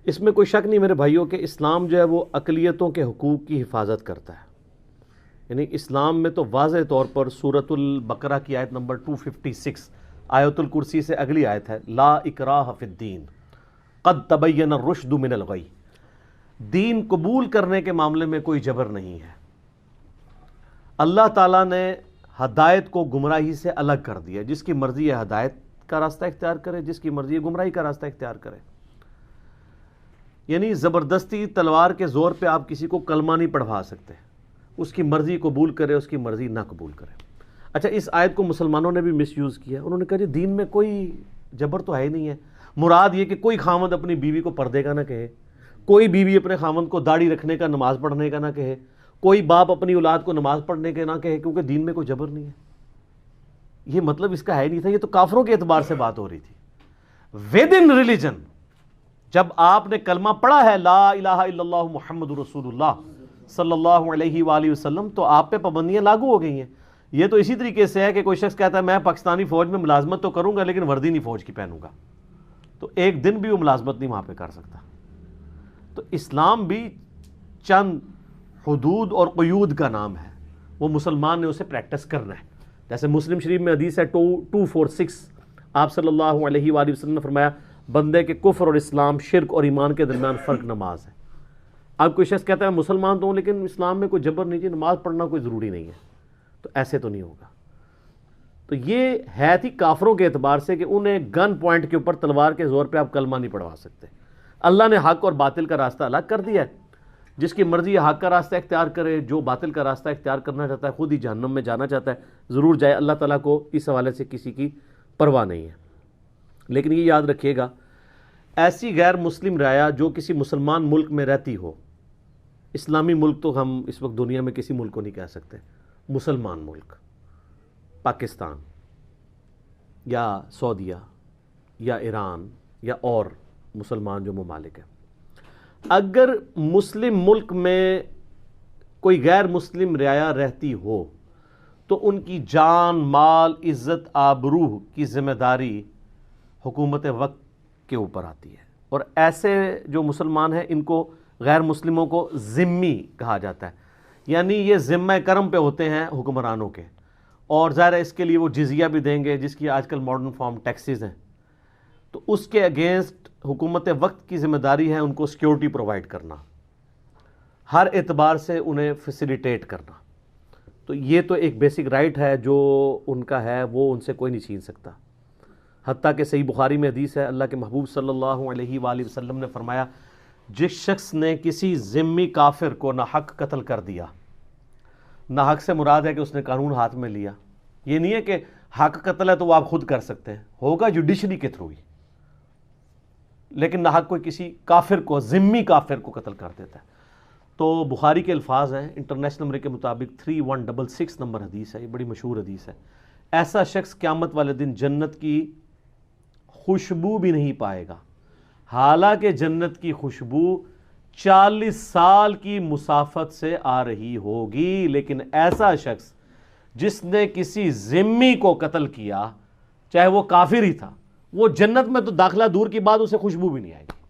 اس میں کوئی شک نہیں میرے بھائیوں کہ اسلام جو ہے وہ اقلیتوں کے حقوق کی حفاظت کرتا ہے. یعنی اسلام میں تو واضح طور پر سورۃ البقرہ کی آیت نمبر 256 آیت الکرسی سے اگلی آیت ہے، لا اکراہ فی الدین قد تبین الرشد من الغی. دین قبول کرنے کے معاملے میں کوئی جبر نہیں ہے. اللہ تعالیٰ نے ہدایت کو گمراہی سے الگ کر دیا. جس کی مرضی ہے ہدایت کا راستہ اختیار کرے، جس کی مرضی ہے گمراہی کا راستہ اختیار کرے. یعنی زبردستی تلوار کے زور پہ آپ کسی کو کلمہ نہیں پڑھوا سکتے. اس کی مرضی قبول کرے، اس کی مرضی نہ قبول کرے. اچھا، اس آیت کو مسلمانوں نے بھی مس یوز کیا. انہوں نے کہا جی دین میں کوئی جبر تو ہے ہی نہیں ہے. مراد یہ کہ کوئی خاوند اپنی بیوی کو پردے کا نہ کہے، کوئی بیوی اپنے خاوند کو داڑھی رکھنے کا، نماز پڑھنے کا نہ کہے، کوئی باپ اپنی اولاد کو نماز پڑھنے کے نہ کہے، کیونکہ دین میں کوئی جبر نہیں ہے. یہ مطلب اس کا ہے نہیں تھا. یہ تو کافروں کے اعتبار سے بات ہو رہی تھی. ود ان ریلیجن جب آپ نے کلمہ پڑھا ہے لا الہ الا اللہ محمد رسول اللہ صلی اللہ علیہ وآلہ وسلم، تو آپ پہ پابندیاں لاگو ہو گئی ہیں. یہ تو اسی طریقے سے ہے کہ کوئی شخص کہتا ہے میں پاکستانی فوج میں ملازمت تو کروں گا لیکن وردی نہیں فوج کی پہنوں گا، تو ایک دن بھی وہ ملازمت نہیں وہاں پہ کر سکتا. تو اسلام بھی چند حدود اور قیود کا نام ہے، وہ مسلمان نے اسے پریکٹس کرنا ہے. جیسے مسلم شریف میں حدیث ہے 246، آپ صلی اللہ علیہ وآلہ وسلم نے فرمایا بندے کے کفر اور اسلام، شرک اور ایمان کے درمیان فرق نماز ہے. اب کوئی شخص کہتا ہے مسلمان تو ہوں لیکن اسلام میں کوئی جبر نہیں، نماز پڑھنا کوئی ضروری نہیں ہے، تو ایسے تو نہیں ہوگا. تو یہ ہے تھی کافروں کے اعتبار سے کہ انہیں گن پوائنٹ کے اوپر تلوار کے زور پہ آپ کلمہ نہیں پڑھوا سکتے. اللہ نے حق اور باطل کا راستہ الگ کر دیا ہے. جس کی مرضی حق کا راستہ اختیار کرے، جو باطل کا راستہ اختیار کرنا چاہتا ہے خود ہی جہنم میں جانا چاہتا ہے، ضرور جائے. اللہ تعالیٰ کو اس حوالے سے کسی کی پرواہ نہیں ہے. لیکن یہ یاد رکھیے گا، ایسی غیر مسلم رعایا جو کسی مسلمان ملک میں رہتی ہو، اسلامی ملک تو ہم اس وقت دنیا میں کسی ملک کو نہیں کہہ سکتے، مسلمان ملک، پاکستان یا سعودیہ یا ایران یا اور مسلمان جو ممالک ہیں، اگر مسلم ملک میں کوئی غیر مسلم رعایا رہتی ہو تو ان کی جان، مال، عزت، آبروح کی ذمہ داری حکومت وقت کے اوپر آتی ہے. اور ایسے جو مسلمان ہیں ان کو غیر مسلموں کو ذمی کہا جاتا ہے. یعنی یہ ذمہ کرم پہ ہوتے ہیں حکمرانوں کے، اور ظاہر ہے اس کے لیے وہ جزیہ بھی دیں گے جس کی آج کل ماڈرن فارم ٹیکسز ہیں. تو اس کے اگینسٹ حکومت وقت کی ذمہ داری ہے ان کو سیکیورٹی پرووائڈ کرنا، ہر اعتبار سے انہیں فیسیلیٹیٹ کرنا. تو یہ تو ایک بیسک رائٹ ہے جو ان کا ہے، وہ ان سے کوئی نہیں چھین سکتا. حتیٰ کہ صحیح بخاری میں حدیث ہے، اللہ کے محبوب صلی اللہ علیہ وآلہ وسلم نے فرمایا جس شخص نے کسی ذمی کافر کو ناحق قتل کر دیا، ناحق سے مراد ہے کہ اس نے قانون ہاتھ میں لیا. یہ نہیں ہے کہ حق قتل ہے تو وہ آپ خود کر سکتے ہیں، ہوگا جوڈیشری کے تھرو ہی، لیکن ناحق کوئی کسی کافر کو، ذمی کافر کو قتل کر دیتا ہے. تو بخاری کے الفاظ ہیں، انٹرنیشنل نمبر کے مطابق 3166 نمبر حدیث ہے، یہ بڑی مشہور حدیث ہے. ایسا شخص قیامت والے دن جنت کی خوشبو بھی نہیں پائے گا، حالانکہ جنت کی خوشبو 40 سال کی مسافت سے آ رہی ہوگی. لیکن ایسا شخص جس نے کسی ذمی کو قتل کیا، چاہے وہ کافر ہی تھا، وہ جنت میں تو داخلہ دور کی بات، اسے خوشبو بھی نہیں آئے گی.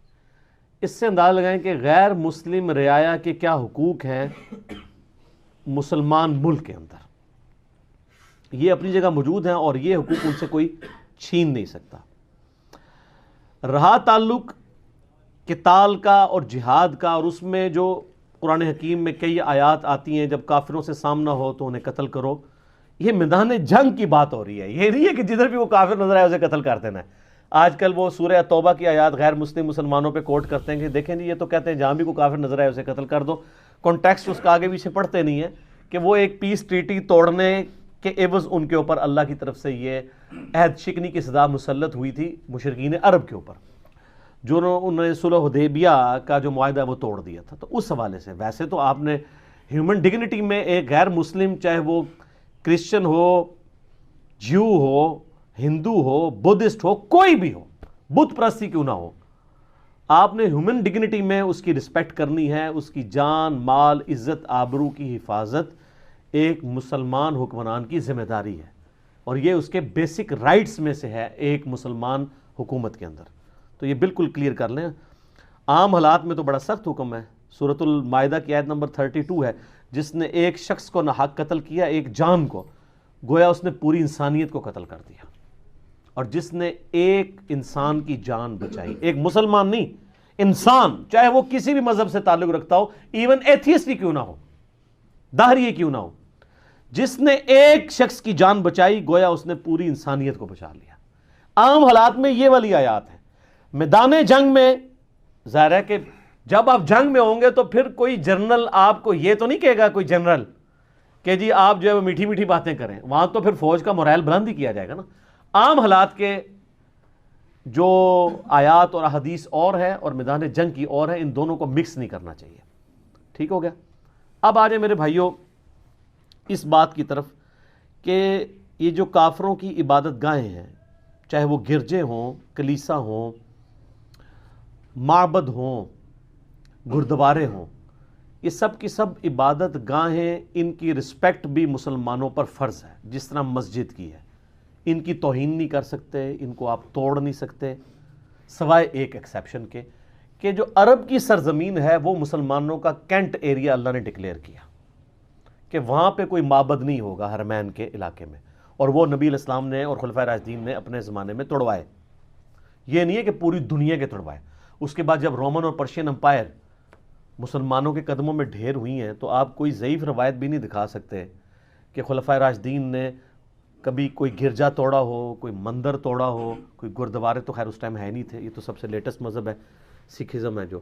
اس سے اندازہ لگائیں کہ غیر مسلم رعایا کے کیا حقوق ہیں مسلمان ملک کے اندر. یہ اپنی جگہ موجود ہیں اور یہ حقوق ان سے کوئی چھین نہیں سکتا. رہا تعلق قتال کا اور جہاد کا، اور اس میں جو قرآن حکیم میں کئی آیات آتی ہیں جب کافروں سے سامنا ہو تو انہیں قتل کرو، یہ میدان جنگ کی بات ہو رہی ہے. یہ نہیں ہے کہ جدھر بھی وہ کافر نظر آئے اسے قتل کر دینا ہے. آج کل وہ سورہ توبہ کی آیات غیر مسلم مسلمانوں پہ کوٹ کرتے ہیں کہ دیکھیں جی یہ تو کہتے ہیں جہاں بھی کوئی کافر نظر آئے اسے قتل کر دو. کانٹیکسٹ اس کا آگے پیچھے پڑھتے نہیں ہیں کہ وہ ایک پیس ٹریٹی توڑنے کے عوض ان کے اوپر اللہ کی طرف سے یہ عہد شکنی کی سزا مسلط ہوئی تھی مشرکین عرب کے اوپر، جو انہوں نے صلح حدیبیہ کا جو معاہدہ وہ توڑ دیا تھا. تو اس حوالے سے ویسے تو آپ نے ہیومن ڈگنیٹی میں ایک غیر مسلم، چاہے وہ کرسچن ہو، جیو ہو، ہندو ہو، بدھسٹ ہو، کوئی بھی ہو، بت پرستی کیوں نہ ہو، آپ نے ہیومن ڈگنیٹی میں اس کی رسپیکٹ کرنی ہے. اس کی جان، مال، عزت، آبرو کی حفاظت ایک مسلمان حکمران کی ذمہ داری ہے، اور یہ اس کے بیسک رائٹس میں سے ہے ایک مسلمان حکومت کے اندر. تو یہ بالکل کلیئر کر لیں. عام حالات میں تو بڑا سخت حکم ہے. سورۃ المائدہ کی آیت نمبر 32 ہے، جس نے ایک شخص کو ناحق قتل کیا، ایک جان کو، گویا اس نے پوری انسانیت کو قتل کر دیا. اور جس نے ایک انسان کی جان بچائی، ایک مسلمان نہیں، انسان، چاہے وہ کسی بھی مذہب سے تعلق رکھتا ہو، ایون ایتھیسٹ ہی کیوں نہ ہو، داہری کیوں نہ ہو، جس نے ایک شخص کی جان بچائی گویا اس نے پوری انسانیت کو بچا لیا. عام حالات میں یہ والی آیات ہیں. میدان جنگ میں ظاہر ہے کہ جب آپ جنگ میں ہوں گے تو پھر کوئی جنرل آپ کو یہ تو نہیں کہے گا، کوئی جنرل کہ جی آپ جو ہے وہ میٹھی میٹھی باتیں کریں. وہاں تو پھر فوج کا مورائل بلند ہی کیا جائے گا نا. عام حالات کے جو آیات اور احادیث اور ہے اور میدان جنگ کی اور ہے، ان دونوں کو مکس نہیں کرنا چاہیے. ٹھیک ہو گیا؟ اب آ جائیں میرے بھائیوں اس بات کی طرف کہ یہ جو کافروں کی عبادت گاہیں ہیں، چاہے وہ گرجے ہوں، کلیسا ہوں، معبد ہوں، گردوارے ہوں، یہ سب کی سب عبادت گاہیں، ان کی رسپیکٹ بھی مسلمانوں پر فرض ہے، جس طرح مسجد کی ہے. ان کی توہین نہیں کر سکتے، ان کو آپ توڑ نہیں سکتے، سوائے ایک ایکسیپشن کے کہ جو عرب کی سرزمین ہے وہ مسلمانوں کا کینٹ ایریا اللہ نے ڈکلیئر کیا کہ وہاں پہ کوئی معبد نہیں ہوگا حرمین کے علاقے میں، اور وہ نبی علیہ السلام نے اور خلفائے راشدین نے اپنے زمانے میں توڑوائے. یہ نہیں ہے کہ پوری دنیا کے توڑوائے. اس کے بعد جب رومن اور پرشین امپائر مسلمانوں کے قدموں میں ڈھیر ہوئی ہیں تو آپ کوئی ضعیف روایت بھی نہیں دکھا سکتے کہ خلفائے راشدین نے کبھی کوئی گرجا توڑا ہو، کوئی مندر توڑا ہو، کوئی گردوارے تو خیر اس ٹائم ہے نہیں تھے، یہ تو سب سے لیٹسٹ مذہب ہے، سکھزم ہے جو،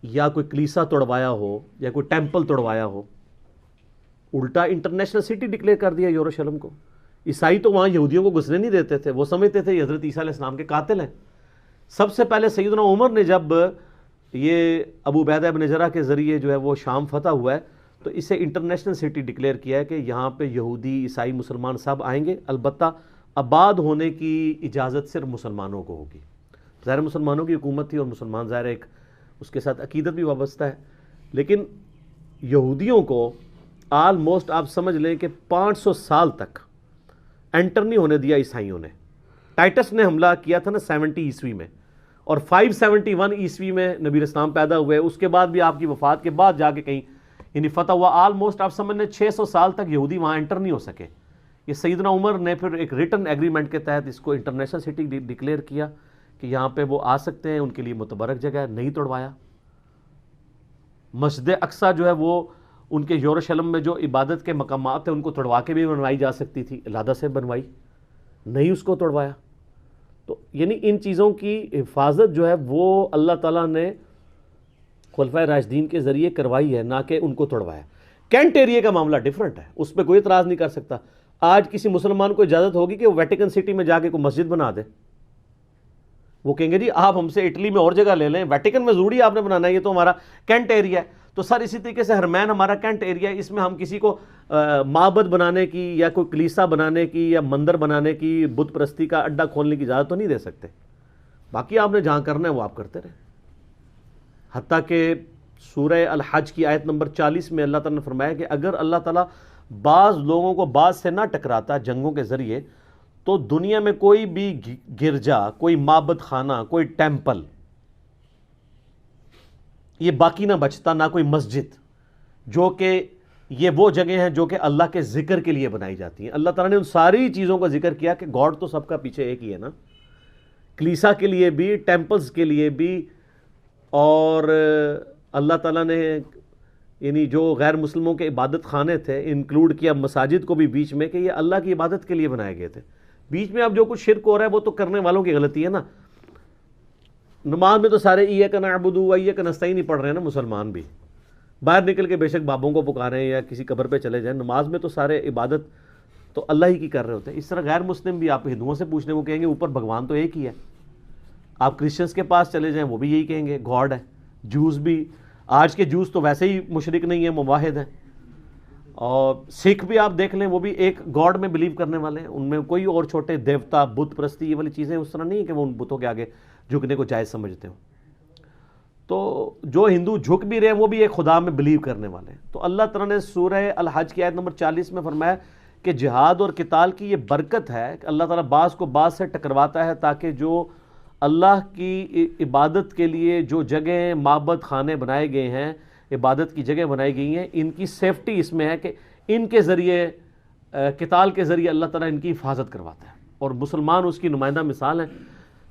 یا کوئی کلیسا توڑوایا ہو یا کوئی ٹیمپل توڑوایا ہو. الٹا انٹرنیشنل سٹی ڈکلیئر کر دیا یروشلم کو. عیسائی تو وہاں یہودیوں کو گھسنے نہیں دیتے تھے، وہ سمجھتے تھے یہ حضرت عیسیٰ علیہ السلام کے قاتل ہیں. سب سے پہلے سیدنا عمر نے جب یہ ابو عبیدہ ابن جرح کے ذریعے جو ہے وہ شام فتح ہوا ہے تو اسے انٹرنیشنل سٹی ڈکلیئر کیا ہے کہ یہاں پہ یہودی، عیسائی، مسلمان سب آئیں گے، البتہ آباد ہونے کی اجازت صرف مسلمانوں کو ہوگی. ظاہر مسلمانوں کی حکومت تھی اور مسلمان ظاہر ایک اس کے ساتھ عقیدت بھی وابستہ ہے، لیکن یہودیوں کو آلموسٹ آپ سمجھ لیں کہ 500 سال تک انٹر نہیں ہونے دیا عیسائیوں نے. ٹائٹس نے حملہ کیا تھا نا 70 عیسوی میں، اور 571 عیسوی میں نبی اسلام پیدا ہوئے. اس کے بعد بھی آپ کی وفات کے بعد جا کے کہیں یعنی فتح ہوا. آلموسٹ آپ سمجھ لیں 600 سال تک یہودی وہاں انٹر نہیں ہو سکے. یہ سیدنا عمر نے پھر ایک ریٹن ایگریمنٹ کے تحت اس کو انٹرنیشنل سٹی ڈکلیئر کیا کہ یہاں پہ وہ آ سکتے ہیں، ان کے لیے متبرک جگہ ہے، نہیں توڑوایا. مسجد اقصیٰ جو ہے وہ ان کے یروشلم میں جو عبادت کے مقامات ہیں ان کو توڑوا کے بھی بنوائی جا سکتی تھی، علیحدہ سے بنوائی، نہیں اس کو توڑوایا. تو یعنی ان چیزوں کی حفاظت جو ہے وہ اللہ تعالیٰ نے خلفائے راشدین کے ذریعے کروائی ہے، نہ کہ ان کو توڑوایا. کینٹ ایریا کا معاملہ ڈیفرنٹ ہے، اس پہ کوئی اعتراض نہیں کر سکتا. آج کسی مسلمان کو اجازت ہوگی کہ وہ ویٹیکن سٹی میں جا کے کوئی مسجد بنا دے؟ وہ کہیں گے جی آپ ہم سے اٹلی میں اور جگہ لے لیں، ویٹیکن میں ضروری آپ نے بنانا ہے، یہ تو ہمارا کینٹ ایریا ہے. تو سر اسی طریقے سے حرمین ہمارا کینٹ ایریا ہے، اس میں ہم کسی کو معبد بنانے کی یا کوئی کلیسا بنانے کی یا مندر بنانے کی، بت پرستی کا اڈا کھولنے کی اجازت تو نہیں دے سکتے. باقی آپ نے جہاں کرنا ہے وہ آپ کرتے رہیں. حتیٰ کہ سورہ الحج کی آیت نمبر 40 میں اللہ تعالیٰ نے فرمایا کہ اگر اللہ تعالیٰ بعض لوگوں کو بعض سے نہ ٹکراتا جنگوں کے ذریعے تو دنیا میں کوئی بھی گرجا، کوئی معبد خانہ، کوئی ٹیمپل یہ باقی نہ بچتا، نہ کوئی مسجد، جو کہ یہ وہ جگہ ہیں جو کہ اللہ کے ذکر کے لیے بنائی جاتی ہیں. اللہ تعالیٰ نے ان ساری چیزوں کا ذکر کیا کہ گاڈ تو سب کا پیچھے ایک ہی ہے نا، کلیسا کے لیے بھی، ٹیمپلز کے لیے بھی، اور اللہ تعالیٰ نے یعنی جو غیر مسلموں کے عبادت خانے تھے انکلوڈ کیا مساجد کو بھی بیچ میں کہ یہ اللہ کی عبادت کے لیے بنائے گئے تھے. بیچ میں اب جو کچھ شرک ہو رہا ہے وہ تو کرنے والوں کی غلطی ہے نا. نماز میں تو سارے ایاک نعبد و ایاک نستعین نہیں پڑھ رہے ہیں نا مسلمان بھی، باہر نکل کے بے شک بابوں کو پکاریں یا کسی قبر پہ چلے جائیں، نماز میں تو سارے عبادت تو اللہ ہی کی کر رہے ہوتے ہیں. اس طرح غیر مسلم بھی آپ ہندوؤں سے پوچھنے کو کہیں گے اوپر بھگوان تو ایک ہی ہے. آپ کرسچنس کے پاس چلے جائیں وہ بھی یہی کہیں گے گاڈ ہے. جوز بھی، آج کے جوز تو ویسے ہی مشرک نہیں ہیں، موحد ہیں. اور سکھ بھی آپ دیکھ لیں وہ بھی ایک گاڈ میں بلیو کرنے والے ہیں، ان میں کوئی اور چھوٹے دیوتا، بت پرستی یہ والی چیزیں اس طرح نہیں ہے کہ وہ ان بتوں کے آگے جھکنے کو جائز سمجھتے ہوں. تو جو ہندو جھک بھی رہے ہیں وہ بھی ایک خدا میں بلیو کرنے والے ہیں. تو اللہ تعالیٰ نے سورہ الحج کی آیت نمبر 40 میں فرمایا کہ جہاد اور قتال کی یہ برکت ہے کہ اللہ تعالیٰ بعض کو بعض سے ٹکرواتا ہے تاکہ جو اللہ کی عبادت کے لیے جو جگہیں معبد خانے بنائے گئے ہیں، عبادت کی جگہ بنائی گئی ہیں، ان کی سیفٹی اس میں ہے کہ ان کے ذریعے قتال کے ذریعے اللہ تعالیٰ ان کی حفاظت کرواتا ہے، اور مسلمان اس کی نمائندہ مثال ہیں۔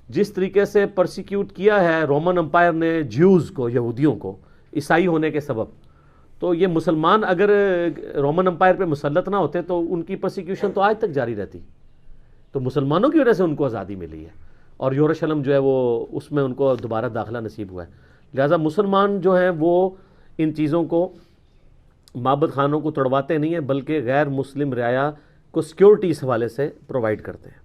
جس طریقے سے پرسیکیوٹ کیا ہے رومن امپائر نے جیوز کو، یہودیوں کو، عیسائی ہونے کے سبب، تو یہ مسلمان اگر رومن امپائر پہ مسلط نہ ہوتے تو ان کی پرسیکیوشن تو آج تک جاری رہتی۔ تو مسلمانوں کی وجہ سے ان کو آزادی ملی ہے، اور یروشلم جو ہے وہ اس میں ان کو دوبارہ داخلہ نصیب ہوا ہے۔ لہٰذا مسلمان جو ہیں وہ ان چیزوں کو، معبد خانوں کو توڑواتے نہیں ہیں، بلکہ غیر مسلم رعایا کو سیکیورٹی اس حوالے سے پرووائڈ کرتے ہیں۔